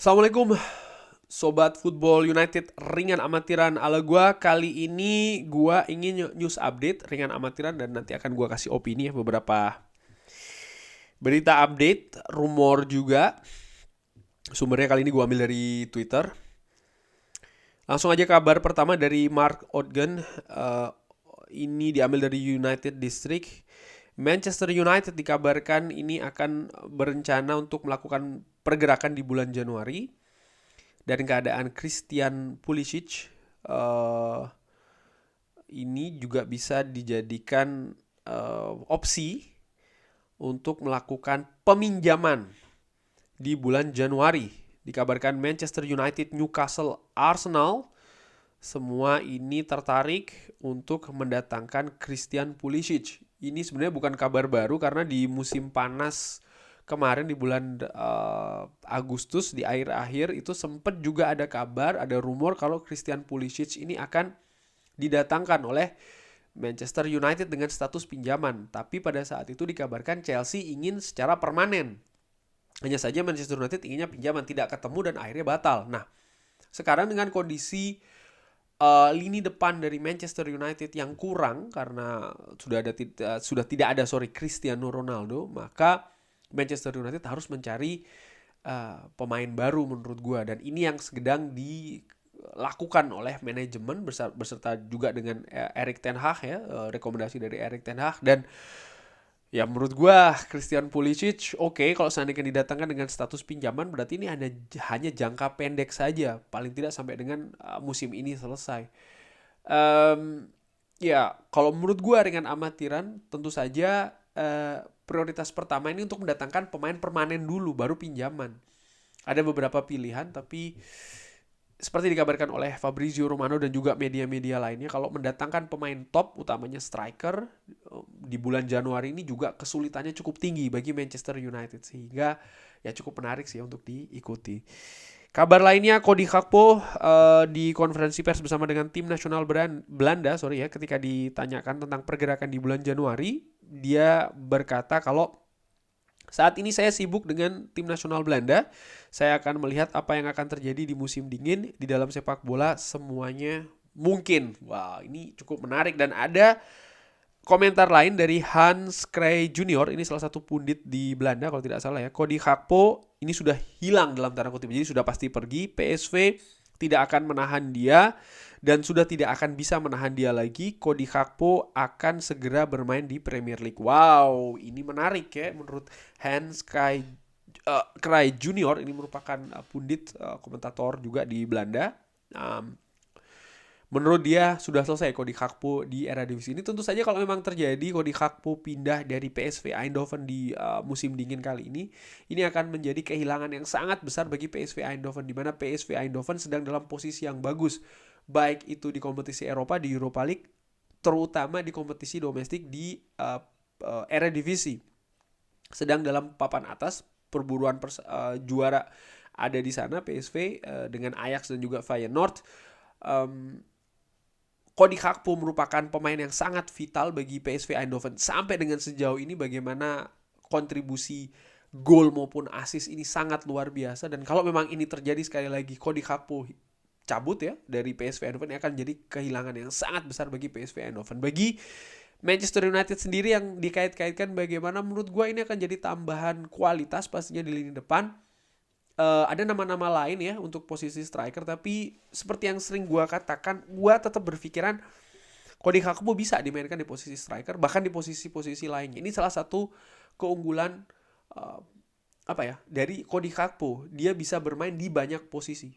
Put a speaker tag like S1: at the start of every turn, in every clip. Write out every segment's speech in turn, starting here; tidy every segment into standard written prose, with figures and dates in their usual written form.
S1: Assalamualaikum Sobat Football United ringan amatiran ala gua. Kali ini gua ingin news update ringan amatiran dan nanti akan gua kasih opini ya, beberapa berita update, rumor juga. Sumbernya kali ini gua ambil dari Twitter. Langsung aja kabar pertama dari Mark Odgen. Ini diambil dari United District. Manchester United dikabarkan ini akan berencana untuk melakukan pergerakan di bulan Januari. Dan keadaan Christian Pulisic ini juga bisa dijadikan opsi untuk melakukan peminjaman di bulan Januari. Dikabarkan Manchester United, Newcastle, Arsenal semua ini tertarik untuk mendatangkan Christian Pulisic. Ini sebenarnya bukan kabar baru karena di musim panas kemarin di bulan Agustus di akhir-akhir itu sempat juga ada kabar, ada rumor kalau Christian Pulisic ini akan didatangkan oleh Manchester United dengan status pinjaman. Tapi pada saat itu dikabarkan Chelsea ingin secara permanen. Hanya saja Manchester United inginnya pinjaman, tidak ketemu dan akhirnya batal. Nah, sekarang dengan kondisi lini depan dari Manchester United yang kurang karena sudah tidak ada Cristiano Ronaldo, maka Manchester United harus mencari pemain baru menurut gue. Dan ini yang sedang dilakukan oleh manajemen beserta juga dengan Erik ten Hag ya, rekomendasi dari Erik ten Hag. Dan ya menurut gue Christian Pulisic oke, kalau seandainya didatangkan dengan status pinjaman berarti ini hanya jangka pendek saja, paling tidak sampai dengan musim ini selesai. Ya kalau menurut gue dengan amatiran tentu saja prioritas pertama ini untuk mendatangkan pemain permanen dulu, baru pinjaman. Ada beberapa pilihan, tapi seperti dikabarkan oleh Fabrizio Romano dan juga media-media lainnya, kalau mendatangkan pemain top, utamanya striker, di bulan Januari ini juga kesulitannya cukup tinggi bagi Manchester United. Sehingga ya cukup menarik sih untuk diikuti. Kabar lainnya, Cody Gakpo di konferensi pers bersama dengan tim nasional Belanda, ketika ditanyakan tentang pergerakan di bulan Januari, dia berkata kalau saat ini saya sibuk dengan tim nasional Belanda. Saya akan melihat apa yang akan terjadi di musim dingin. Di dalam sepak bola semuanya mungkin. Wah, ini cukup menarik. Dan ada komentar lain dari Hans Krij Junior. Ini salah satu pundit di Belanda kalau tidak salah ya. Cody Gakpo ini sudah hilang dalam tanda kutip. Jadi sudah pasti pergi. PSV tidak akan menahan dia dan sudah tidak akan bisa menahan dia lagi. Cody Gakpo akan segera bermain di Premier League. Wow, ini menarik ya menurut Hans Krij Junior. Ini merupakan pundit komentator juga di Belanda. Menurut dia sudah selesai Cody Gakpo di era divisi ini. Tentu saja kalau memang terjadi Cody Gakpo pindah dari PSV Eindhoven di musim dingin kali ini akan menjadi kehilangan yang sangat besar bagi PSV Eindhoven, di mana PSV Eindhoven sedang dalam posisi yang bagus, baik itu di kompetisi Eropa, di Europa League, terutama di kompetisi domestik di Eredivisie. Sedang dalam papan atas, perburuan juara ada di sana PSV dengan Ajax dan juga Feyenoord. Cody Gakpo merupakan pemain yang sangat vital bagi PSV Eindhoven sampai dengan sejauh ini. Bagaimana kontribusi gol maupun assist ini sangat luar biasa. Dan kalau memang ini terjadi sekali lagi, Cody Gakpo cabut ya dari PSV Eindhoven, akan jadi kehilangan yang sangat besar bagi PSV Eindhoven. Bagi Manchester United sendiri yang dikait-kaitkan, bagaimana menurut gue ini akan jadi tambahan kualitas pastinya di lini depan. Ada nama-nama lain ya untuk posisi striker, tapi seperti yang sering gue katakan, gue tetap berpikiran Cody Gakpo bisa dimainkan di posisi striker, bahkan di posisi-posisi lainnya. Ini salah satu keunggulan dari Cody Gakpo. Dia bisa bermain di banyak posisi.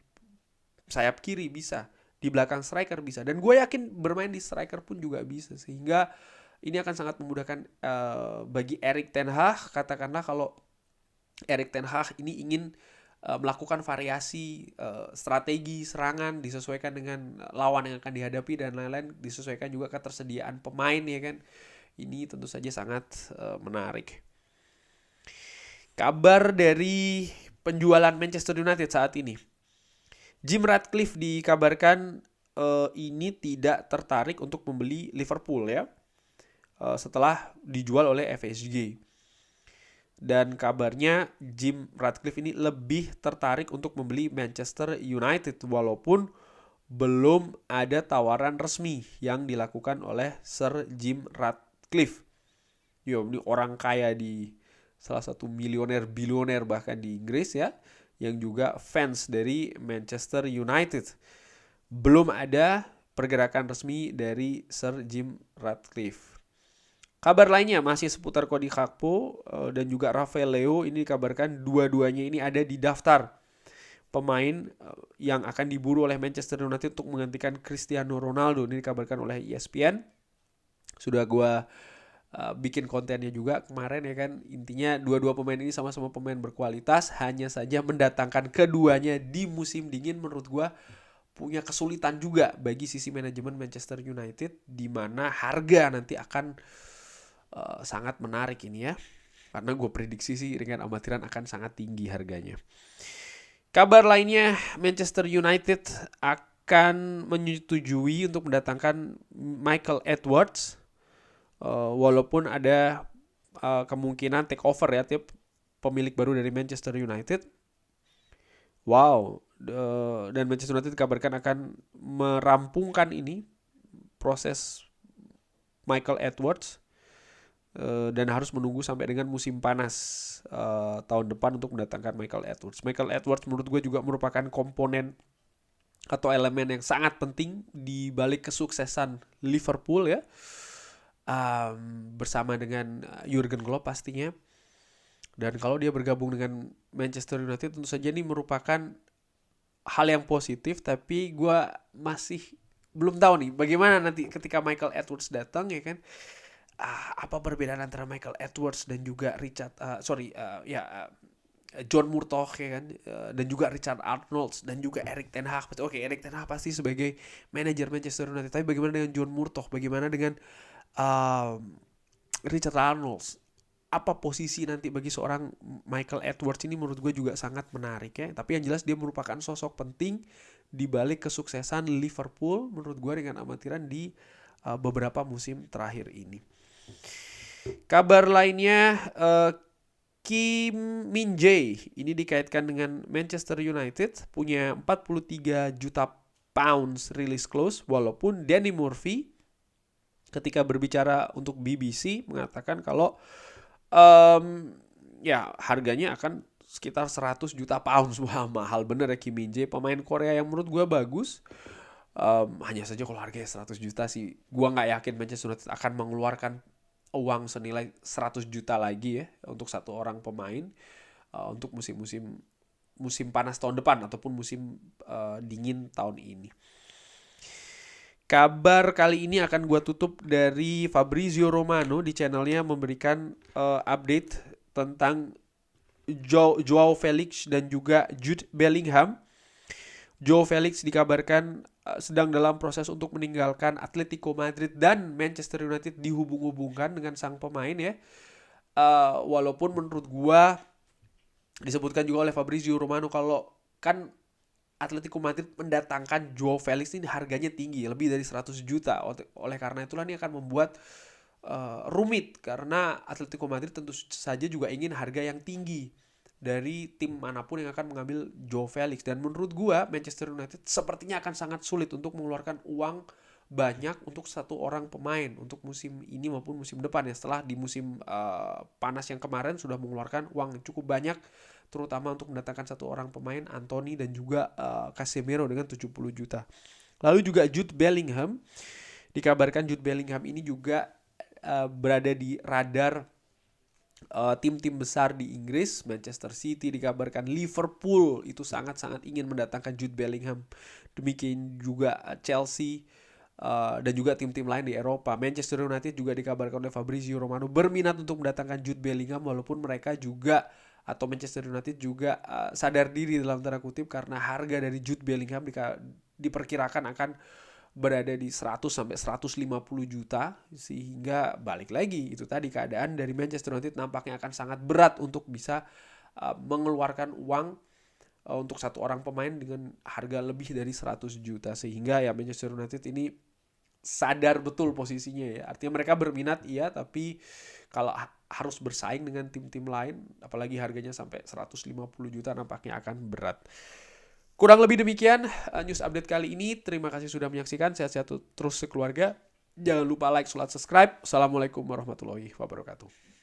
S1: Sayap kiri bisa, di belakang striker bisa, dan gue yakin bermain di striker pun juga bisa. Sehingga ini akan sangat memudahkan bagi Erik ten Hag. Katakanlah kalau Erik ten Hag ini ingin melakukan variasi strategi serangan disesuaikan dengan lawan yang akan dihadapi dan lain-lain, disesuaikan juga ketersediaan pemain ya kan. Ini tentu saja sangat menarik. Kabar dari penjualan Manchester United saat ini. Jim Ratcliffe dikabarkan ini tidak tertarik untuk membeli Liverpool ya, setelah dijual oleh FSG. Dan kabarnya Jim Ratcliffe ini lebih tertarik untuk membeli Manchester United walaupun belum ada tawaran resmi yang dilakukan oleh Sir Jim Ratcliffe. Yo, ini orang kaya di salah satu milioner bilioner bahkan di Inggris ya, yang juga fans dari Manchester United. Belum ada pergerakan resmi dari Sir Jim Ratcliffe. Kabar lainnya masih seputar Cody Gakpo dan juga Rafael Leo. Ini dikabarkan dua-duanya ini ada di daftar pemain yang akan diburu oleh Manchester United untuk menggantikan Cristiano Ronaldo. Ini dikabarkan oleh ESPN. Sudah gue bikin kontennya juga kemarin ya kan. Intinya dua-dua pemain ini sama-sama pemain berkualitas. Hanya saja mendatangkan keduanya di musim dingin menurut gue punya kesulitan juga bagi sisi manajemen Manchester United, di mana harga nanti akan sangat menarik ini ya. Karena gue prediksi sih ringan amatiran akan sangat tinggi harganya. Kabar lainnya, Manchester United akan menyetujui untuk mendatangkan Michael Edwards. Walaupun ada kemungkinan take over ya, tiap pemilik baru dari Manchester United. Wow, dan Manchester United dikabarkan akan merampungkan ini proses Michael Edwards dan harus menunggu sampai dengan musim panas tahun depan untuk mendatangkan Michael Edwards. Michael Edwards menurut gue juga merupakan komponen atau elemen yang sangat penting di balik kesuksesan Liverpool ya, bersama dengan Jurgen Klopp pastinya. Dan kalau dia bergabung dengan Manchester United tentu saja ini merupakan hal yang positif, tapi gue masih belum tahu nih bagaimana nanti ketika Michael Edwards datang ya kan. Apa perbedaan antara Michael Edwards dan juga John Murtough ya kan, dan juga Richard Arnold dan juga Erik ten Hag. Oke, Erik ten Hag pasti sebagai manajer Manchester United, tapi bagaimana dengan John Murtough, bagaimana dengan Richard Arnold, apa posisi nanti bagi seorang Michael Edwards ini menurut gue juga sangat menarik ya. Tapi yang jelas dia merupakan sosok penting di balik kesuksesan Liverpool menurut gue dengan amatiran di beberapa musim terakhir ini. Kabar lainnya, Kim Min-jae ini dikaitkan dengan Manchester United, punya 43 juta pounds release clause, walaupun Danny Murphy ketika berbicara untuk BBC mengatakan kalau harganya akan sekitar 100 juta pounds. Wah, mahal bener ya Kim Min-jae, pemain Korea yang menurut gue bagus. Hanya saja kalau harganya 100 juta sih gue gak yakin Manchester United akan mengeluarkan uang senilai 100 juta lagi ya untuk satu orang pemain untuk musim panas tahun depan ataupun musim dingin tahun ini. Kabar kali ini akan gue tutup dari Fabrizio Romano di channelnya, memberikan update tentang Joao Felix dan juga Jude Bellingham. Joao Felix dikabarkan sedang dalam proses untuk meninggalkan Atletico Madrid, dan Manchester United dihubung-hubungkan dengan sang pemain ya. Walaupun menurut gua disebutkan juga oleh Fabrizio Romano kalau kan Atletico Madrid mendatangkan Joao Felix ini harganya tinggi, lebih dari 100 juta. Oleh karena itulah ini akan membuat rumit, karena Atletico Madrid tentu saja juga ingin harga yang tinggi dari tim manapun yang akan mengambil Joao Felix. Dan menurut gua Manchester United sepertinya akan sangat sulit untuk mengeluarkan uang banyak untuk satu orang pemain untuk musim ini maupun musim depan ya, setelah di musim panas yang kemarin sudah mengeluarkan uang cukup banyak terutama untuk mendatangkan satu orang pemain, Anthony dan juga Casemiro dengan 70 juta. Lalu juga Jude Bellingham, dikabarkan Jude Bellingham ini juga berada di radar tim-tim besar di Inggris. Manchester City, dikabarkan Liverpool itu sangat-sangat ingin mendatangkan Jude Bellingham. Demikian juga Chelsea dan juga tim-tim lain di Eropa. Manchester United juga dikabarkan oleh Fabrizio Romano berminat untuk mendatangkan Jude Bellingham, walaupun mereka juga atau Manchester United juga sadar diri dalam tanda kutip karena harga dari Jude Bellingham diperkirakan akan berada di 100 sampai 150 juta, sehingga balik lagi itu tadi keadaan dari Manchester United nampaknya akan sangat berat untuk bisa mengeluarkan uang untuk satu orang pemain dengan harga lebih dari 100 juta, sehingga ya Manchester United ini sadar betul posisinya ya. Artinya mereka berminat iya, tapi kalau harus bersaing dengan tim-tim lain, apalagi harganya sampai 150 juta nampaknya akan berat. Kurang lebih demikian news update kali ini. Terima kasih sudah menyaksikan. Sehat-sehat terus sekeluarga. Jangan lupa like, subscribe. Assalamualaikum warahmatullahi wabarakatuh.